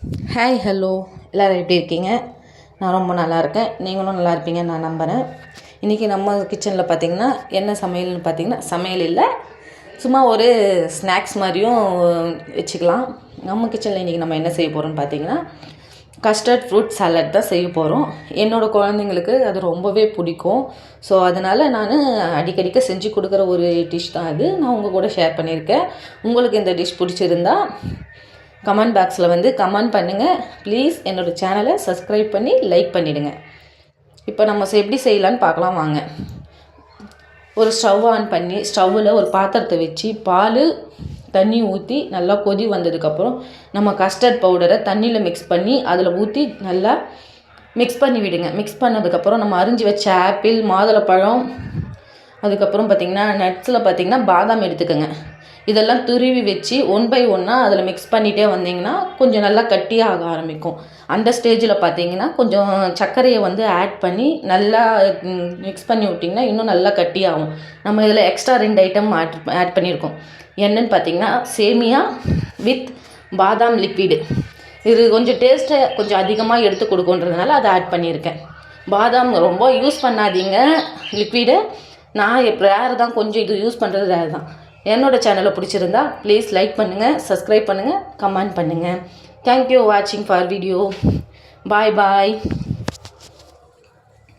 Hi hello எல்லோரும் எப்படி இருக்கீங்க? நான் ரொம்ப நல்லா இருக்கேன். நீங்களும் நல்லா இருப்பீங்கன்னு நான் நம்புகிறேன். இன்றைக்கி நம்ம கிச்சனில் பார்த்திங்கன்னா என்ன சமையல்னு பார்த்திங்கன்னா சமையல் இல்லை, சும்மா ஒரு ஸ்நாக்ஸ் மாதிரியும் வச்சுக்கலாம். நம்ம கிச்சனில் இன்றைக்கி நம்ம என்ன செய்ய போகிறோம்னு பார்த்திங்கன்னா கஸ்டர்ட் ஃப்ரூட் சாலட் தான் செய்ய போகிறோம். என்னோடய குழந்தைங்களுக்கு அது ரொம்பவே பிடிக்கும். ஸோ அதனால் நான் அடிக்கடிக்க செஞ்சு கொடுக்குற ஒரு டிஷ் தான் அது. நான் உங்கள் கூட ஷேர் பண்ணியிருக்கேன். உங்களுக்கு இந்த டிஷ் பிடிச்சிருந்தா கமெண்ட் பாக்ஸில் வந்து கமெண்ட் பண்ணுங்கள். ப்ளீஸ் என்னோடய சேனலை சப்ஸ்கிரைப் பண்ணி லைக் பண்ணிவிடுங்க. இப்போ நம்ம எப்படி செய்யலான்னு பார்க்கலாம் வாங்க. ஒரு ஸ்டவ் ஆன் பண்ணி ஸ்டவ்வில் ஒரு பாத்திரத்தை வச்சு பால் தண்ணி ஊற்றி நல்லா கொதி வந்ததுக்கப்புறம் நம்ம கஸ்டர்ட் பவுடரை தண்ணியில் மிக்ஸ் பண்ணி அதில் ஊற்றி நல்லா மிக்ஸ் பண்ணி விடுங்க. மிக்ஸ் பண்ணதுக்கப்புறம் நம்ம அரிஞ்சு வச்ச ஆப்பிள், மாதுளப்பழம், அதுக்கப்புறம் பார்த்திங்கன்னா நட்ஸில் பார்த்திங்கன்னா பாதாம் எடுத்துக்கோங்க. இதெல்லாம் துருவி வச்சு ஒன் பை ஒன்னாக அதில் மிக்ஸ் பண்ணிகிட்டே வந்தீங்கன்னா கொஞ்சம் நல்லா கட்டியாக ஆரம்பிக்கும். அந்த ஸ்டேஜில் பார்த்தீங்கன்னா கொஞ்சம் சர்க்கரையை வந்து ஆட் பண்ணி நல்லா மிக்ஸ் பண்ணி விட்டிங்கன்னா இன்னும் நல்லா கட்டியாகும். நம்ம இதில் எக்ஸ்ட்ரா 2 ஐட்டம் ஆட் பண்ணியிருக்கோம். என்னென்னு பார்த்தீங்கன்னா சேமியா வித் பாதாம் லிக்விடு. இது கொஞ்சம் டேஸ்ட்டை கொஞ்சம் அதிகமாக எடுத்து கொடுக்குன்றதுனால அதை ஆட் பண்ணியிருக்கேன். பாதாம் ரொம்ப யூஸ் பண்ணாதீங்க லிக்விடு. நான் ரேர் தான், கொஞ்சம் இது யூஸ் பண்ணுறது ரேர் தான். என்னோடய சேனலை பிடிச்சிருந்தா ப்ளீஸ் லைக் பண்ணுங்கள், சப்ஸ்கிரைப் பண்ணுங்கள், கமெண்ட் பண்ணுங்கள். தேங்க்யூ வாட்சிங் ஃபார் வீடியோ. Bye bye.